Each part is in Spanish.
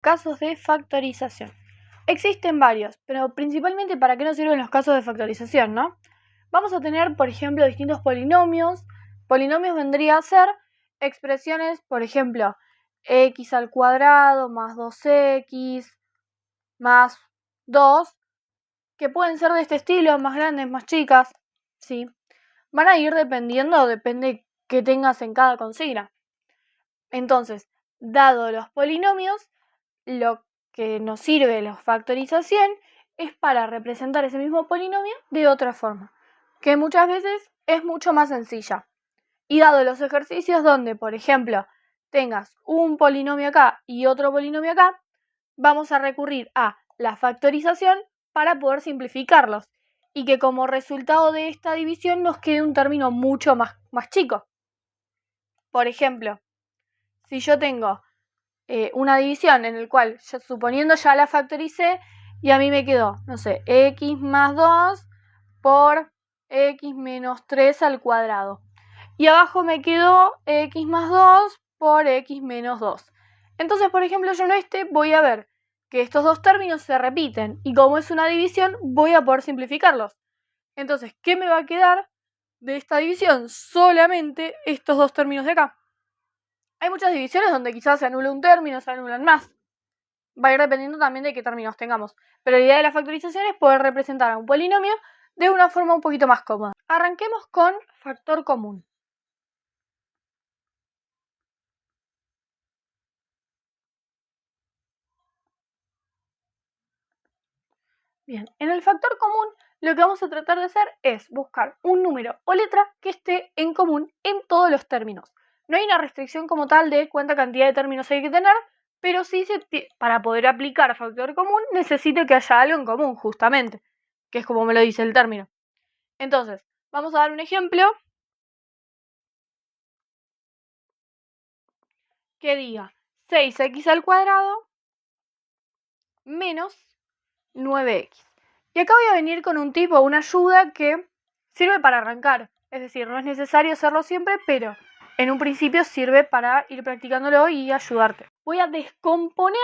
casos de factorización. Existen varios, pero principalmente ¿para qué nos sirven los casos de factorización, no? Vamos a tener, por ejemplo, distintos polinomios. Polinomios vendría a ser expresiones, por ejemplo, x al cuadrado más 2x más 2, que pueden ser de este estilo, más grandes, más chicas, ¿sí? Van a ir dependiendo, depende qué tengas en cada consigna. Entonces, dado los polinomios, lo que nos sirve la factorización es para representar ese mismo polinomio de otra forma, que muchas veces es mucho más sencilla. Y dado los ejercicios donde, por ejemplo, tengas un polinomio acá y otro polinomio acá, vamos a recurrir a la factorización para poder simplificarlos y que como resultado de esta división nos quede un término mucho más chico. Por ejemplo, si yo tengo una división en el cual, suponiendo ya la factoricé, y a mí me quedó, no sé, x más 2 por x menos 3 al cuadrado. Y abajo me quedó x más 2 por x menos 2. Entonces, por ejemplo, yo en voy a ver que estos dos términos se repiten. Y como es una división, voy a poder simplificarlos. Entonces, ¿qué me va a quedar de esta división? Solamente estos dos términos de acá. Hay muchas divisiones donde quizás se anula un término, se anulan más. Va a ir dependiendo también de qué términos tengamos. Pero la idea de la factorización es poder representar a un polinomio de una forma un poquito más cómoda. Arranquemos con factor común. Bien, en el factor común lo que vamos a tratar de hacer es buscar un número o letra que esté en común en todos los términos. No hay una restricción como tal de cuánta cantidad de términos hay que tener, pero sí para poder aplicar factor común necesito que haya algo en común, justamente, que es como me lo dice el término. Entonces, vamos a dar un ejemplo que diga 6x al cuadrado menos 9x. Y acá voy a venir con un tip o una ayuda que sirve para arrancar. Es decir, no es necesario hacerlo siempre, pero en un principio sirve para ir practicándolo y ayudarte. Voy a descomponer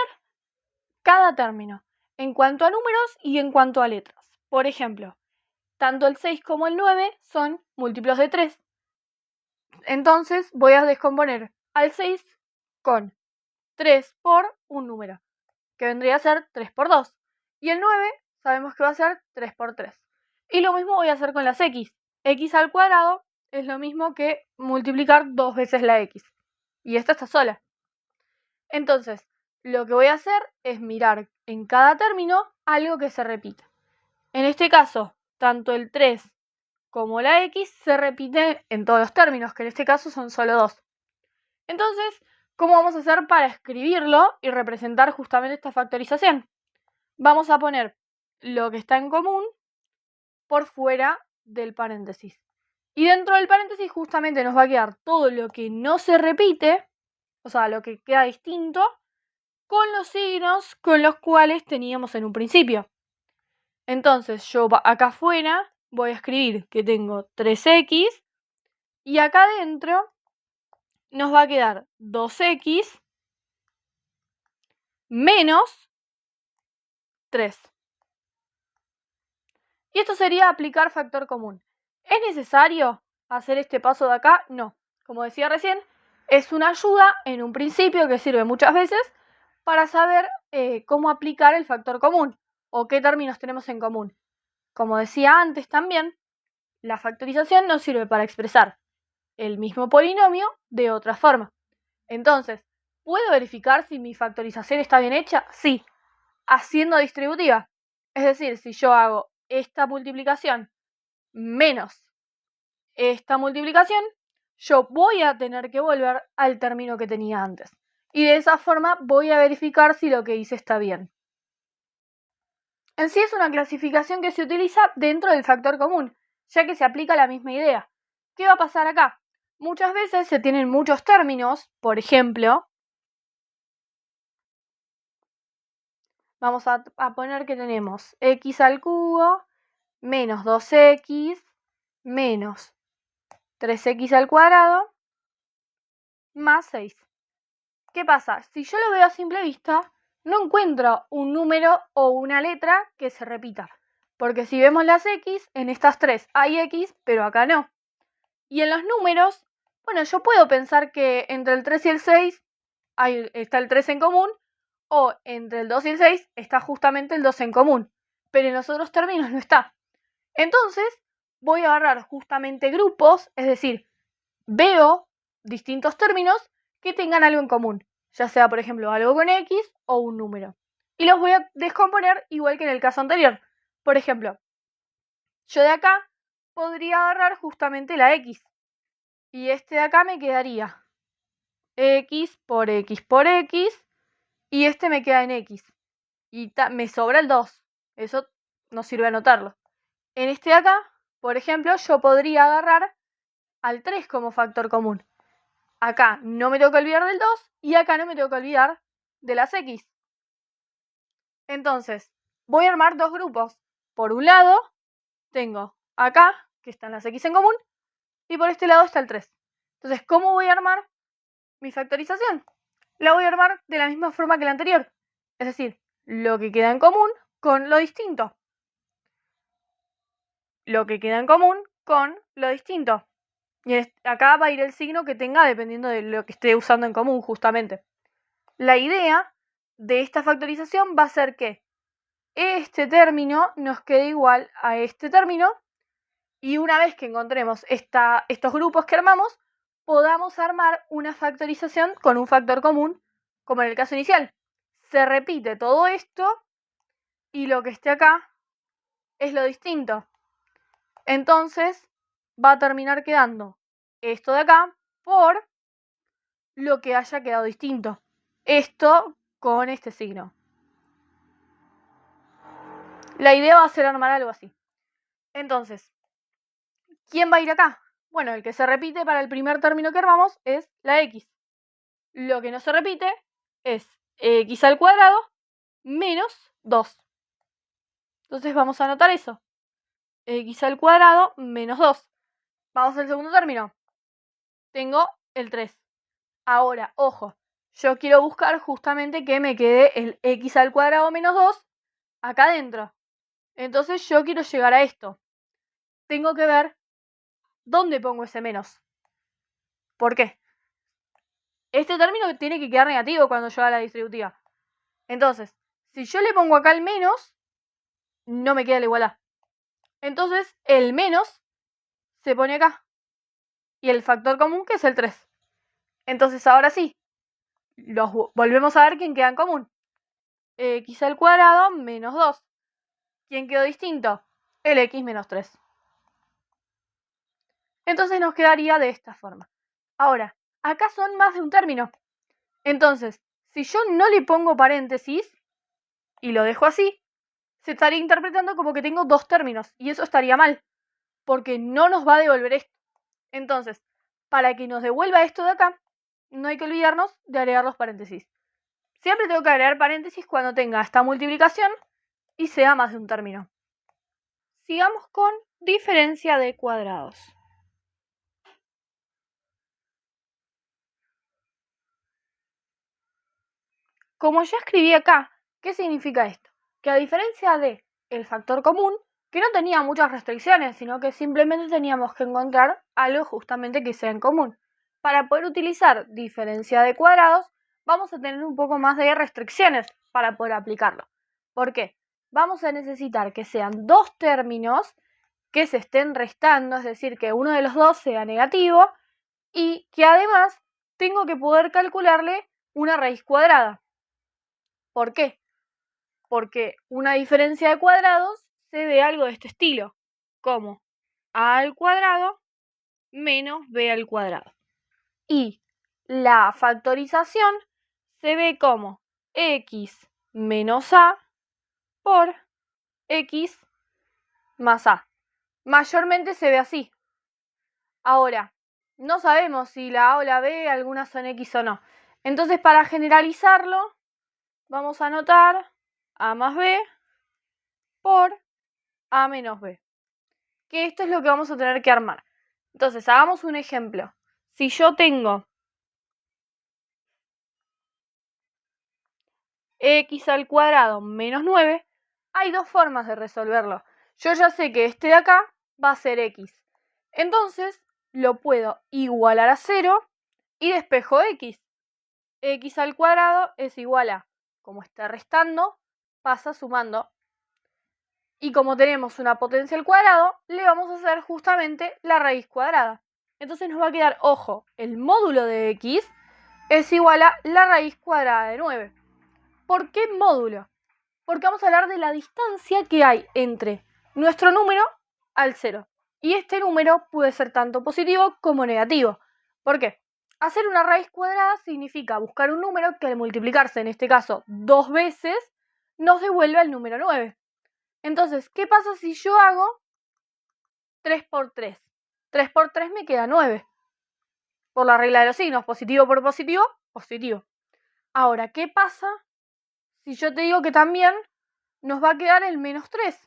cada término en cuanto a números y en cuanto a letras. Por ejemplo, tanto el 6 como el 9 son múltiplos de 3. Entonces voy a descomponer al 6 con 3 por un número, que vendría a ser 3 por 2. Y el 9 sabemos que va a ser 3 por 3. Y lo mismo voy a hacer con las x. X al cuadrado es lo mismo que multiplicar 2 veces la x. Y esta está sola. Entonces, lo que voy a hacer es mirar en cada término algo que se repita. En este caso, tanto el 3 como la x se repiten en todos los términos, que en este caso son solo 2. Entonces, ¿cómo vamos a hacer para escribirlo y representar justamente esta factorización? Vamos a poner lo que está en común por fuera del paréntesis. Y dentro del paréntesis justamente nos va a quedar todo lo que no se repite, o sea, lo que queda distinto, con los signos con los cuales teníamos en un principio. Entonces yo acá afuera voy a escribir que tengo 3x y acá adentro nos va a quedar 2x menos 3. Y esto sería aplicar factor común. ¿Es necesario hacer este paso de acá? No. Como decía recién, es una ayuda en un principio que sirve muchas veces para saber cómo aplicar el factor común o qué términos tenemos en común. Como decía antes también, la factorización nos sirve para expresar el mismo polinomio de otra forma. Entonces, ¿puedo verificar si mi factorización está bien hecha? Sí, haciendo distributiva. Es decir, si yo hago esta multiplicación menos esta multiplicación, yo voy a tener que volver al término que tenía antes. Y de esa forma voy a verificar si lo que hice está bien. En sí es una clasificación que se utiliza dentro del factor común, ya que se aplica la misma idea. ¿Qué va a pasar acá? Muchas veces se tienen muchos términos, por ejemplo, vamos a poner que tenemos x al cubo menos 2x menos 3x al cuadrado más 6. ¿Qué pasa? Si yo lo veo a simple vista, no encuentro un número o una letra que se repita. Porque si vemos las X, en estas tres hay X, pero acá no. Y en los números, bueno, yo puedo pensar que entre el 3 y el 6 está el 3 en común, o entre el 2 y el 6 está justamente el 2 en común, pero en los otros términos no está. Entonces, voy a agarrar justamente grupos, es decir, veo distintos términos que tengan algo en común, ya sea, por ejemplo, algo con X o un número. Y los voy a descomponer igual que en el caso anterior. Por ejemplo, yo de acá podría agarrar justamente la X. Y este de acá me quedaría X por X por X. Y este me queda en X. Y me sobra el 2. Eso no sirve anotarlo. En este de acá, por ejemplo, yo podría agarrar al 3 como factor común. Acá no me tengo que olvidar del 2 y acá no me tengo que olvidar de las X. Entonces, voy a armar dos grupos. Por un lado, tengo acá, que están las X en común, y por este lado está el 3. Entonces, ¿cómo voy a armar mi factorización? La voy a armar de la misma forma que la anterior. Es decir, lo que queda en común con lo distinto. Lo que queda en común con lo distinto. Y acá va a ir el signo que tenga dependiendo de lo que esté usando en común, justamente. La idea de esta factorización va a ser que este término nos quede igual a este término y una vez que encontremos estos grupos que armamos, podamos armar una factorización con un factor común, como en el caso inicial. Se repite todo esto y lo que esté acá es lo distinto. Entonces va a terminar quedando esto de acá por lo que haya quedado distinto. Esto con este signo. La idea va a ser armar algo así. Entonces, ¿quién va a ir acá? Bueno, el que se repite para el primer término que armamos es la X. Lo que no se repite es X al cuadrado menos 2. Entonces vamos a anotar eso. X al cuadrado menos 2. Vamos al segundo término. Tengo el 3. Ahora, ojo, yo quiero buscar justamente que me quede el X al cuadrado menos 2 acá adentro. Entonces yo quiero llegar a esto. Tengo que ver dónde pongo ese menos. ¿Por qué? Este término tiene que quedar negativo cuando yo haga la distributiva. Entonces, si yo le pongo acá el menos, no me queda la igualdad. Entonces, el menos se pone acá. Y el factor común, que es el 3. Entonces, ahora sí, volvemos a ver quién queda en común. X al cuadrado menos 2. ¿Quién quedó distinto? El X menos 3. Entonces nos quedaría de esta forma. Ahora, acá son más de un término. Entonces, si yo no le pongo paréntesis y lo dejo así, se estaría interpretando como que tengo dos términos. Y eso estaría mal, porque no nos va a devolver esto. Entonces, para que nos devuelva esto de acá, no hay que olvidarnos de agregar los paréntesis. Siempre tengo que agregar paréntesis cuando tenga esta multiplicación y sea más de un término. Sigamos con diferencia de cuadrados. Como ya escribí acá, ¿qué significa esto? Que a diferencia de el factor común, que no tenía muchas restricciones, sino que simplemente teníamos que encontrar algo justamente que sea en común. Para poder utilizar diferencia de cuadrados, vamos a tener un poco más de restricciones para poder aplicarlo. ¿Por qué? Vamos a necesitar que sean dos términos que se estén restando, es decir, que uno de los dos sea negativo y que además tengo que poder calcularle una raíz cuadrada. ¿Por qué? Porque una diferencia de cuadrados se ve algo de este estilo, como a al cuadrado menos b al cuadrado. Y la factorización se ve como x menos a por x más a. Mayormente se ve así. Ahora, no sabemos si la a o la b algunas son x o no. Entonces, para generalizarlo, vamos a anotar a más b por a menos b. Que esto es lo que vamos a tener que armar. Entonces, hagamos un ejemplo. Si yo tengo x al cuadrado menos 9, hay dos formas de resolverlo. Yo ya sé que este de acá va a ser x. Entonces lo puedo igualar a 0 y despejo x. X al cuadrado es igual a, como está restando, pasa sumando. Y como tenemos una potencia al cuadrado, le vamos a hacer justamente la raíz cuadrada. Entonces nos va a quedar, ojo, el módulo de x es igual a la raíz cuadrada de 9. ¿Por qué módulo? Porque vamos a hablar de la distancia que hay entre nuestro número al 0. Y este número puede ser tanto positivo como negativo. ¿Por qué? Hacer una raíz cuadrada significa buscar un número que al multiplicarse, en este caso, 2 veces, nos devuelva el número 9. Entonces, ¿qué pasa si yo hago 3 por 3? 3 por 3 me queda 9. Por la regla de los signos, positivo por positivo, positivo. Ahora, ¿qué pasa si yo te digo que también nos va a quedar el menos 3?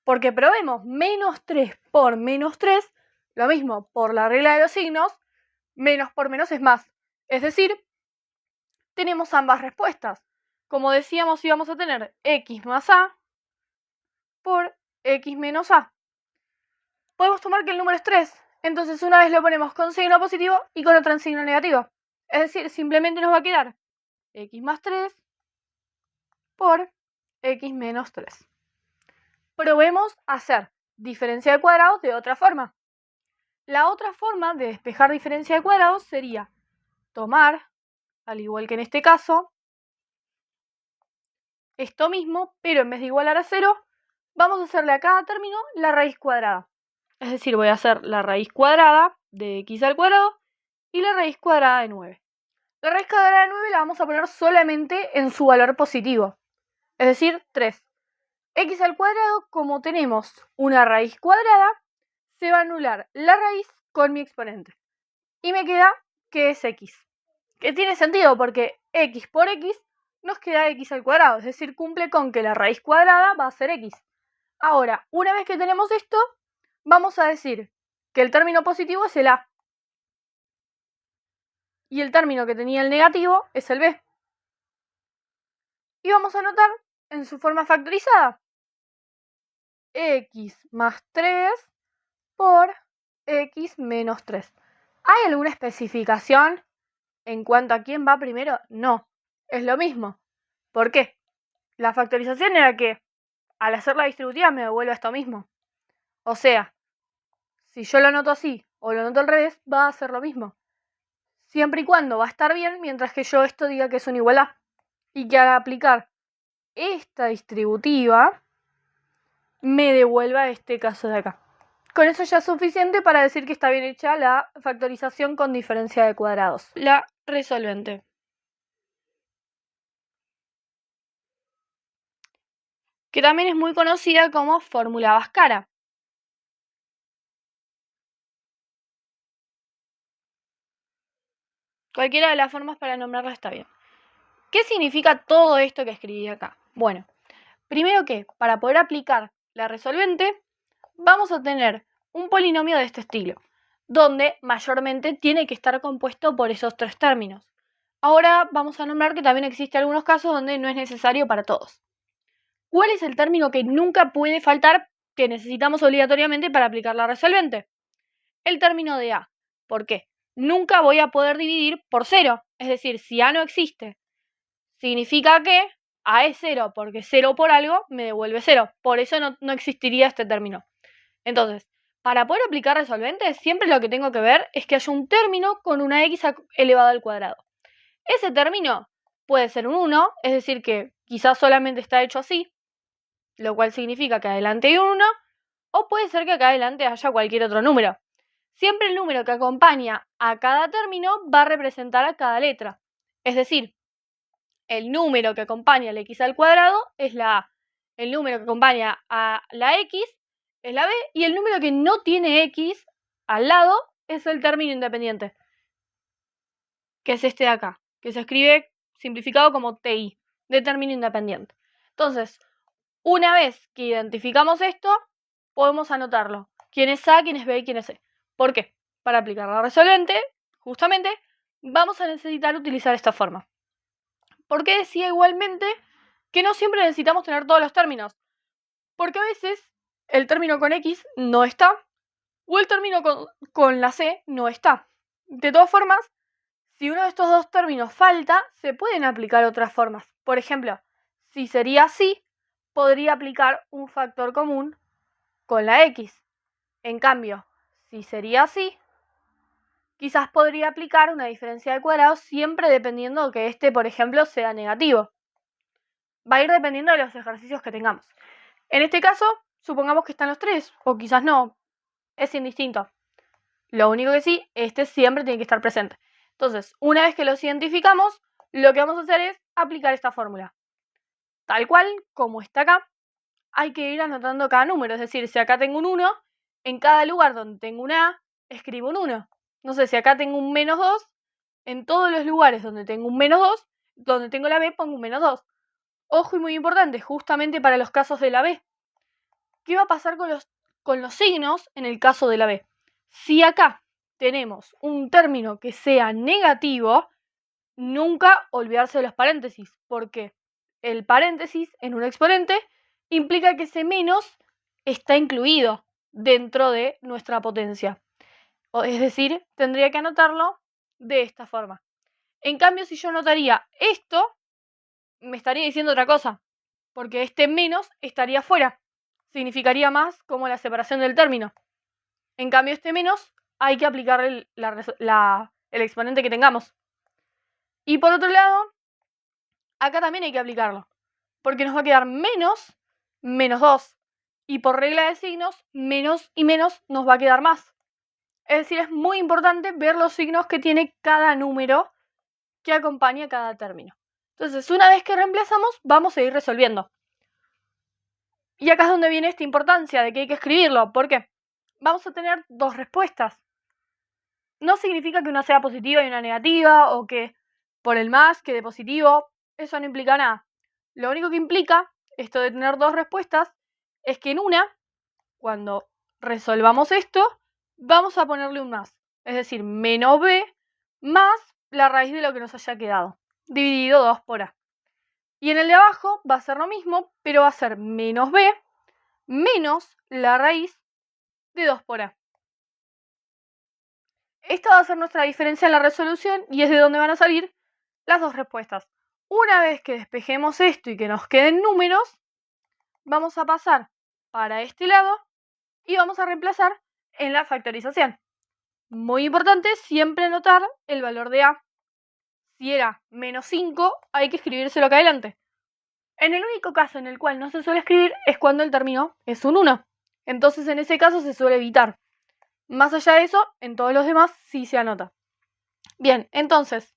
Porque probemos, menos 3 por menos 3, lo mismo, por la regla de los signos, menos por menos es más. Es decir, tenemos ambas respuestas. Como decíamos, íbamos a tener x más a por x menos a. Podemos tomar que el número es 3. Entonces una vez lo ponemos con signo positivo y con otra en signo negativo. Es decir, simplemente nos va a quedar x más 3 por x menos 3. Probemos hacer diferencia de cuadrados de otra forma. La otra forma de despejar diferencia de cuadrados sería tomar, al igual que en este caso, esto mismo, pero en vez de igualar a 0, vamos a hacerle a cada término la raíz cuadrada. Es decir, voy a hacer la raíz cuadrada de x al cuadrado y la raíz cuadrada de 9. La raíz cuadrada de 9 la vamos a poner solamente en su valor positivo, es decir, 3. X al cuadrado, como tenemos una raíz cuadrada, se va a anular la raíz con mi exponente. Y me queda que es x. Que tiene sentido porque x por x nos queda x al cuadrado, es decir, cumple con que la raíz cuadrada va a ser x. Ahora, una vez que tenemos esto, vamos a decir que el término positivo es el a. Y el término que tenía el negativo es el b. Y vamos a anotar en su forma factorizada x más 3 por x menos 3. ¿Hay alguna especificación en cuanto a quién va primero? No, es lo mismo. ¿Por qué? La factorización era que al hacer la distributiva me devuelve esto mismo. O sea, si yo lo anoto así o lo anoto al revés, va a ser lo mismo. Siempre y cuando va a estar bien, mientras que yo esto diga que es una igual a. Y que al aplicar esta distributiva me devuelva este caso de acá. Con eso ya es suficiente para decir que está bien hecha la factorización con diferencia de cuadrados. La resolvente. Que también es muy conocida como fórmula Bhaskara. Cualquiera de las formas para nombrarla está bien. ¿Qué significa todo esto que escribí acá? Bueno, primero que para poder aplicar la resolvente vamos a tener un polinomio de este estilo, donde mayormente tiene que estar compuesto por esos tres términos. Ahora vamos a nombrar que también existen algunos casos donde no es necesario para todos. ¿Cuál es el término que nunca puede faltar, que necesitamos obligatoriamente para aplicar la resolvente? El término de a. ¿Por qué? Nunca voy a poder dividir por 0. Es decir, si a no existe, significa que a es 0, porque 0 por algo me devuelve 0. Por eso no existiría este término. Entonces, para poder aplicar resolvente, siempre lo que tengo que ver es que haya un término con una x elevado al cuadrado. Ese término puede ser un 1, es decir, que quizás solamente está hecho así, lo cual significa que adelante hay un 1, o puede ser que acá adelante haya cualquier otro número. Siempre el número que acompaña a cada término va a representar a cada letra. Es decir, el número que acompaña al x al cuadrado es la a, el número que acompaña a la x es la b, y el número que no tiene x al lado es el término independiente, que es este de acá, que se escribe simplificado como TI, de término independiente. Entonces, una vez que identificamos esto, podemos anotarlo. ¿Quién es A, quién es B y quién es C? ¿Por qué? Para aplicar la resolvente, justamente, vamos a necesitar utilizar esta forma. ¿Por qué decía igualmente que no siempre necesitamos tener todos los términos? Porque a veces el término con X no está, o el término con la C no está. De todas formas, si uno de estos dos términos falta, se pueden aplicar otras formas. Por ejemplo, si sería así, podría aplicar un factor común con la X. En cambio, si sería así, quizás podría aplicar una diferencia de cuadrados siempre dependiendo de que este, por ejemplo, sea negativo. Va a ir dependiendo de los ejercicios que tengamos. En este caso, supongamos que están los tres, o quizás no, es indistinto. Lo único que sí, este siempre tiene que estar presente. Entonces, una vez que los identificamos, lo que vamos a hacer es aplicar esta fórmula. Tal cual, como está acá, hay que ir anotando cada número. Es decir, si acá tengo un 1, en cada lugar donde tengo un A, escribo un 1. No sé, si acá tengo un menos 2, en todos los lugares donde tengo un menos 2, donde tengo la B, pongo un menos 2. Ojo y muy importante, justamente para los casos de la B. ¿Qué va a pasar con los signos en el caso de la B? Si acá tenemos un término que sea negativo, nunca olvidarse de los paréntesis, porque el paréntesis en un exponente implica que ese menos está incluido dentro de nuestra potencia. Es decir, tendría que anotarlo de esta forma. En cambio, si yo anotaría esto, me estaría diciendo otra cosa, porque este menos estaría fuera. Significaría más como la separación del término. En cambio, este menos hay que aplicarle el exponente que tengamos. Y por otro lado, acá también hay que aplicarlo, porque nos va a quedar menos 2. Y por regla de signos, menos y menos nos va a quedar más. Es decir, es muy importante ver los signos que tiene cada número que acompaña cada término. Entonces, una vez que reemplazamos, vamos a ir resolviendo. Y acá es donde viene esta importancia de que hay que escribirlo. ¿Por qué? Vamos a tener dos respuestas. No significa que una sea positiva y una negativa, o que por el más quede positivo. Eso no implica nada. Lo único que implica esto de tener dos respuestas es que en una, cuando resolvamos esto, vamos a ponerle un más. Es decir, menos b más la raíz de lo que nos haya quedado, dividido 2 por a. Y en el de abajo va a ser lo mismo, pero va a ser menos b menos la raíz de 2 por a. Esta va a ser nuestra diferencia en la resolución y es de donde van a salir las dos respuestas. Una vez que despejemos esto y que nos queden números, vamos a pasar para este lado y vamos a reemplazar en la factorización. Muy importante siempre anotar el valor de a. Si era menos 5, hay que escribírselo acá adelante. En el único caso en el cual no se suele escribir es cuando el término es un 1. Entonces en ese caso se suele evitar. Más allá de eso, en todos los demás sí se anota. Bien, entonces,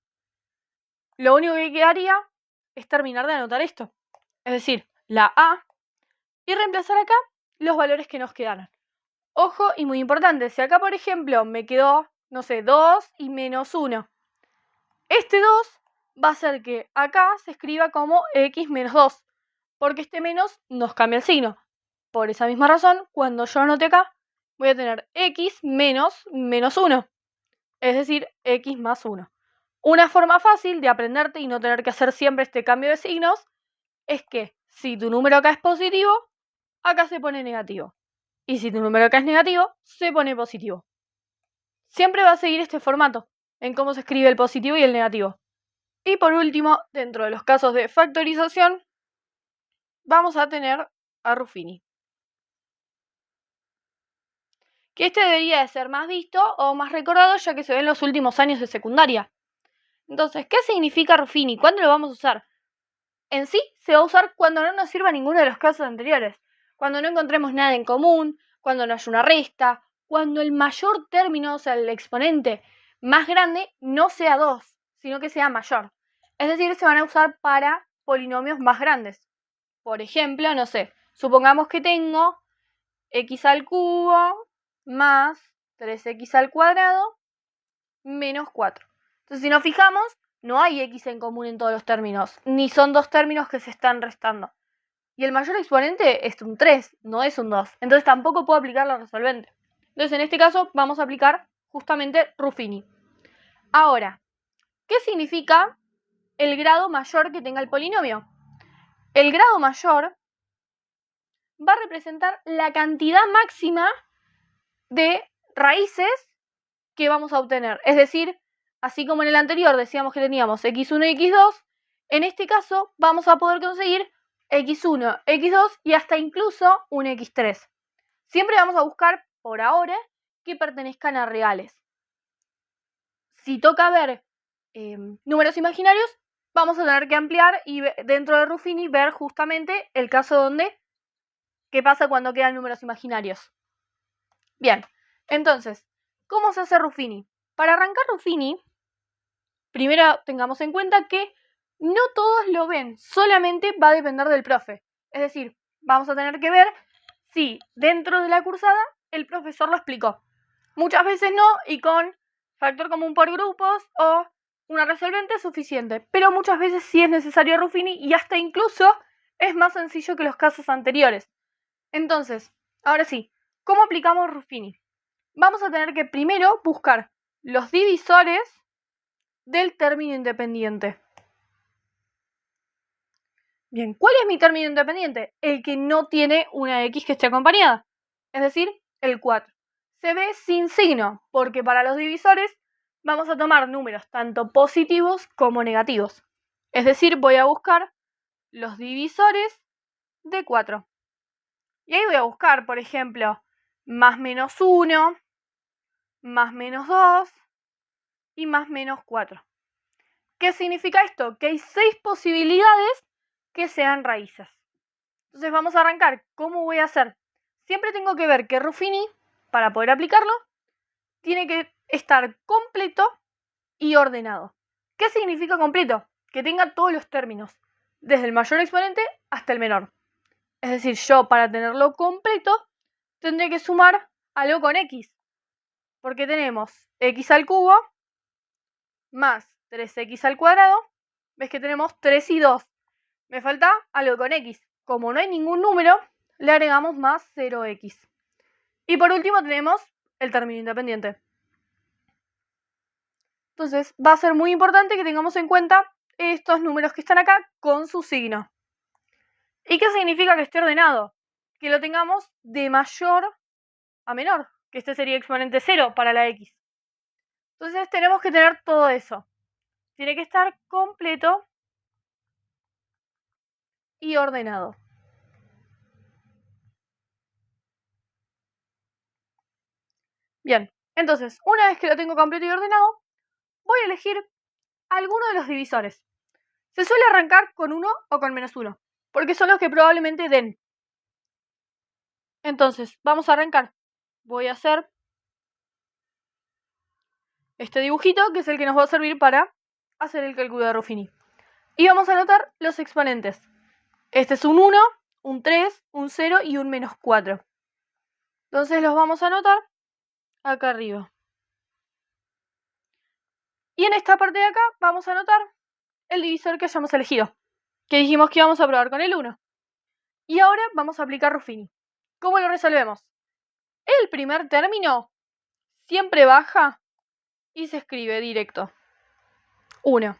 lo único que quedaría es terminar de anotar esto. Es decir, la a, y reemplazar acá los valores que nos quedaron. Ojo y muy importante, si acá por ejemplo me quedó, no sé, 2 y menos 1. Este 2 va a hacer que acá se escriba como x menos 2, porque este menos nos cambia el signo. Por esa misma razón, cuando yo anote acá, voy a tener x menos 1, es decir, x más 1. Una forma fácil de aprenderte y no tener que hacer siempre este cambio de signos es que si tu número acá es positivo, acá se pone negativo. Y si tu número acá es negativo, se pone positivo. Siempre va a seguir este formato en cómo se escribe el positivo y el negativo. Y por último, dentro de los casos de factorización, vamos a tener a Ruffini. Que este debería de ser más visto o más recordado ya que se ve en los últimos años de secundaria. Entonces, ¿qué significa Ruffini? ¿Cuándo lo vamos a usar? En sí, se va a usar cuando no nos sirva ninguno de los casos anteriores. Cuando no encontremos nada en común, cuando no haya una resta, cuando el mayor término, o sea, el exponente más grande, no sea 2, sino que sea mayor. Es decir, se van a usar para polinomios más grandes. Por ejemplo, no sé, supongamos que tengo x al cubo más 3x al cuadrado menos 4. Entonces, si nos fijamos, no hay x en común en todos los términos, ni son dos términos que se están restando. Y el mayor exponente es un 3, no es un 2. Entonces tampoco puedo aplicar la resolvente. Entonces en este caso vamos a aplicar justamente Ruffini. Ahora, ¿qué significa el grado mayor que tenga el polinomio. El grado mayor va a representar la cantidad máxima de raíces que vamos a obtener. Es decir, así como en el anterior decíamos que teníamos x1 y x2, en este caso vamos a poder conseguir x1, x2 y hasta incluso un x3. Siempre vamos a buscar, por ahora, que pertenezcan a reales. Si toca ver números imaginarios, vamos a tener que ampliar y dentro de Ruffini ver justamente el caso donde, qué pasa cuando quedan números imaginarios. Bien, entonces, ¿cómo se hace Ruffini? Para arrancar Ruffini, primero tengamos en cuenta que no todos lo ven, solamente va a depender del profe. Es decir, vamos a tener que ver si dentro de la cursada el profesor lo explicó. Muchas veces no, y con factor común por grupos o una resolvente es suficiente, pero muchas veces sí es necesario Ruffini y hasta incluso es más sencillo que los casos anteriores. Entonces, ahora sí, ¿cómo aplicamos Ruffini? Vamos a tener que primero buscar los divisores del término independiente. Bien, ¿cuál es mi término independiente? El que no tiene una x que esté acompañada, es decir, el 4. Se ve sin signo, porque para los divisores vamos a tomar números tanto positivos como negativos. Es decir, voy a buscar los divisores de 4. Y ahí voy a buscar, por ejemplo, más menos 1, más menos 2 y más menos 4. ¿Qué significa esto? Que hay 6 posibilidades que sean raíces. Entonces vamos a arrancar. ¿Cómo voy a hacer? Siempre tengo que ver que Ruffini, para poder aplicarlo, tiene que estar completo y ordenado. ¿Qué significa completo? Que tenga todos los términos, desde el mayor exponente hasta el menor. Es decir, yo para tenerlo completo tendré que sumar algo con x, porque tenemos x al cubo más 3x al cuadrado. ¿Ves que tenemos 3 y 2? Me falta algo con x. Como no hay ningún número, le agregamos más 0x. Y por último tenemos el término independiente. Entonces va a ser muy importante que tengamos en cuenta estos números que están acá con su signo. ¿Y qué significa que esté ordenado? Que lo tengamos de mayor a menor, que este sería exponente 0 para la x. Entonces tenemos que tener todo eso. Tiene que estar completo y ordenado. Bien, entonces, una vez que lo tengo completo y ordenado, voy a elegir alguno de los divisores. Se suele arrancar con 1 o con menos 1, porque son los que probablemente den. Entonces, vamos a arrancar. Voy a hacer este dibujito, que es el que nos va a servir para hacer el cálculo de Ruffini. Y vamos a anotar los exponentes. Este es un 1, un 3, un 0 y un menos 4. Entonces los vamos a anotar acá arriba. Y en esta parte de acá vamos a anotar el divisor que hayamos elegido, que dijimos que íbamos a probar con el 1. Y ahora vamos a aplicar Ruffini. ¿Cómo lo resolvemos? El primer término siempre baja y se escribe directo. 1.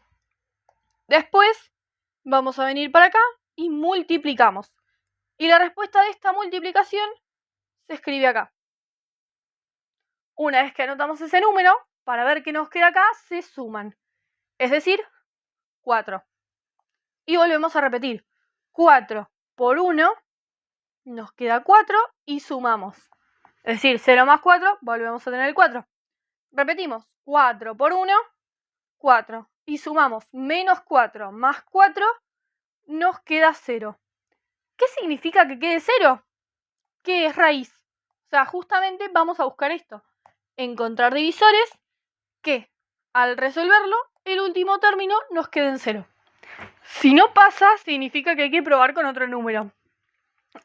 Después vamos a venir para acá y multiplicamos. Y la respuesta de esta multiplicación se escribe acá. Una vez que anotamos ese número, para ver qué nos queda acá, se suman. Es decir, 4. Y volvemos a repetir. 4 por 1 nos queda 4 y sumamos. Es decir, 0 más 4, volvemos a tener el 4. Repetimos. 4 por 1, 4. Y sumamos menos 4 más 4, nos queda 0. ¿Qué significa que quede 0? ¿Qué es raíz? O sea, justamente vamos a buscar esto. Encontrar divisores que, al resolverlo, el último término nos quede en 0. Si no pasa, significa que hay que probar con otro número.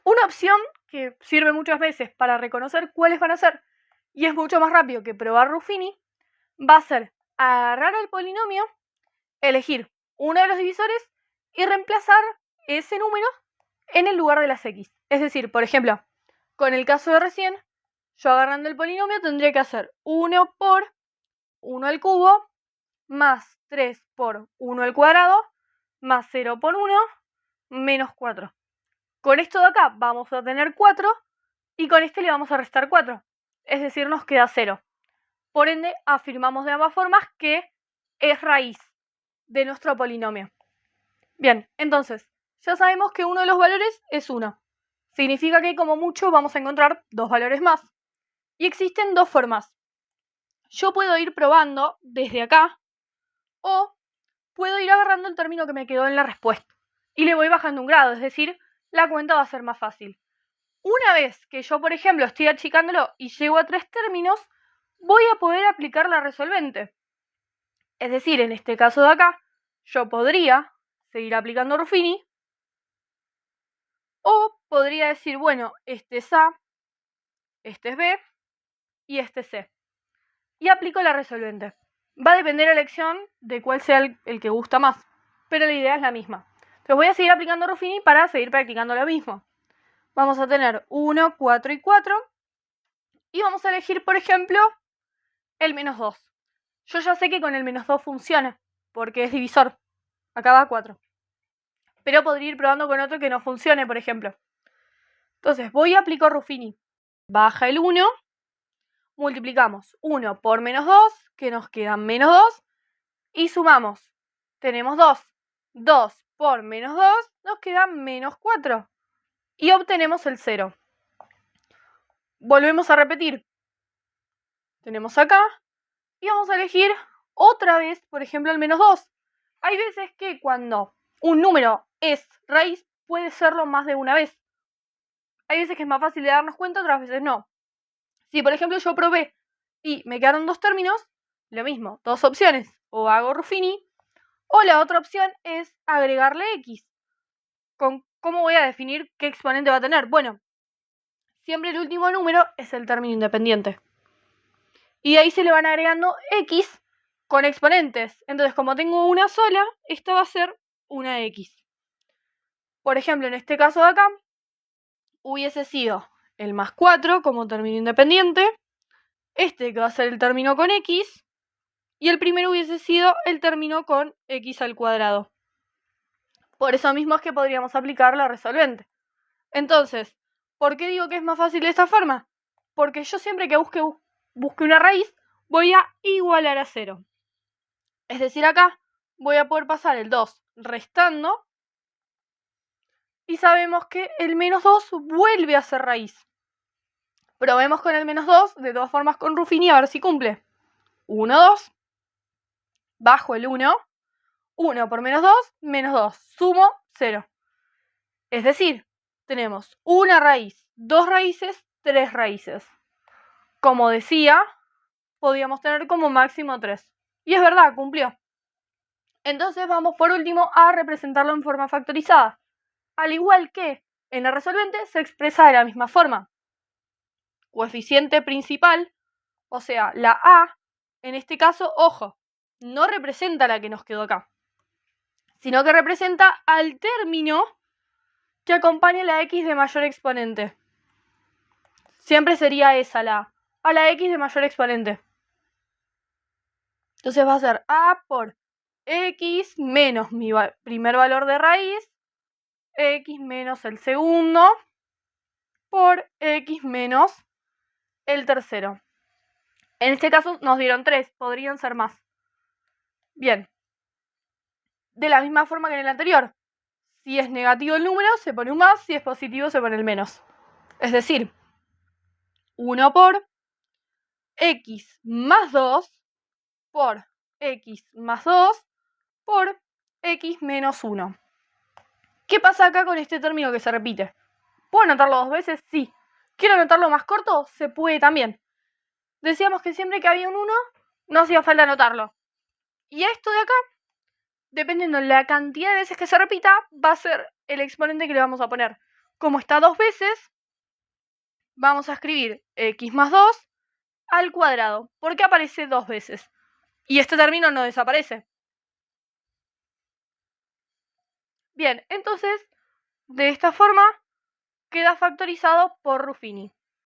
Una opción que sirve muchas veces para reconocer cuáles van a ser, y es mucho más rápido que probar Ruffini, va a ser agarrar el polinomio, elegir uno de los divisores y reemplazar ese número en el lugar de las x. Es decir, por ejemplo, con el caso de recién, yo agarrando el polinomio tendría que hacer 1 por 1 al cubo más 3 por 1 al cuadrado, más 0 por 1, menos 4. Con esto de acá vamos a tener 4 y con este le vamos a restar 4. Es decir, nos queda 0. Por ende, afirmamos de ambas formas que es raíz de nuestro polinomio. Bien, entonces, ya sabemos que uno de los valores es 1. Significa que como mucho vamos a encontrar 2 valores más. Y existen dos formas. Yo puedo ir probando desde acá o puedo ir agarrando el término que me quedó en la respuesta y le voy bajando un grado, es decir, la cuenta va a ser más fácil. Una vez que yo, por ejemplo, estoy achicándolo y llego a 3 términos, voy a poder aplicar la resolvente. Es decir, en este caso de acá, yo podría seguir aplicando Ruffini o podría decir, bueno, este es A, este es B y este es C. Y aplico la resolvente. Va a depender de la elección de cuál sea el que gusta más, pero la idea es la misma. Entonces voy a seguir aplicando Ruffini para seguir practicando lo mismo. Vamos a tener 1, 4 y 4 y vamos a elegir, por ejemplo, el menos 2. Yo ya sé que con el menos 2 funciona, porque es divisor. Acá va 4. Pero podría ir probando con otro que no funcione, por ejemplo. Entonces voy a aplicar Ruffini. Baja el 1. Multiplicamos 1 por menos 2, que nos quedan menos 2. Y sumamos. Tenemos 2. 2 por menos 2 nos queda menos 4. Y obtenemos el 0. Volvemos a repetir. Tenemos acá. Y vamos a elegir otra vez, por ejemplo, el menos 2. Hay veces que cuando un número es raíz, puede serlo más de una vez. Hay veces que es más fácil de darnos cuenta, otras veces no. Si, por ejemplo, yo probé y me quedaron 2 términos, lo mismo, 2 opciones. O hago Ruffini, o la otra opción es agregarle x. ¿Cómo voy a definir qué exponente va a tener? Bueno, siempre el último número es el término independiente. Y ahí se le van agregando x con exponentes. Entonces, como tengo una sola, esta va a ser una x. Por ejemplo, en este caso de acá, hubiese sido el más 4 como término independiente, este que va a ser el término con x, y el primero hubiese sido el término con x al cuadrado. Por eso mismo es que podríamos aplicar la resolvente. Entonces, ¿por qué digo que es más fácil de esta forma? Porque yo siempre que busque una raíz, voy a igualar a 0. Es decir, acá voy a poder pasar el 2 restando y sabemos que el menos 2 vuelve a ser raíz. Probemos con el menos 2, de todas formas con Ruffini, a ver si cumple. 1, 2, bajo el 1, 1 por menos 2, menos 2, sumo 0. Es decir, tenemos una raíz, 2 raíces, 3 raíces. Como decía, podíamos tener como máximo 3. Y es verdad, cumplió. Entonces vamos por último a representarlo en forma factorizada. Al igual que en la resolvente se expresa de la misma forma. Coeficiente principal, o sea, la A, en este caso, ojo, no representa la que nos quedó acá, sino que representa al término que acompaña la x de mayor exponente. Siempre sería esa la A la x de mayor exponente. Entonces va a ser A por x menos mi primer valor de raíz, x menos el segundo, por x menos el tercero. En este caso nos dieron 3, podrían ser más. Bien. De la misma forma que en el anterior. Si es negativo el número, se pone un más, si es positivo, se pone el menos. Es decir, 1 por x más 2 por x más 2 por x menos 1. ¿Qué pasa acá con este término que se repite? ¿Puedo anotarlo 2 veces? Sí. ¿Quiero anotarlo más corto? Se puede también. Decíamos que siempre que había un 1, no hacía falta anotarlo. Y esto de acá, dependiendo de la cantidad de veces que se repita, va a ser el exponente que le vamos a poner. Como está 2 veces, vamos a escribir x más 2 al cuadrado, porque aparece 2 veces. Y este término no desaparece. Bien, entonces, de esta forma, queda factorizado por Ruffini.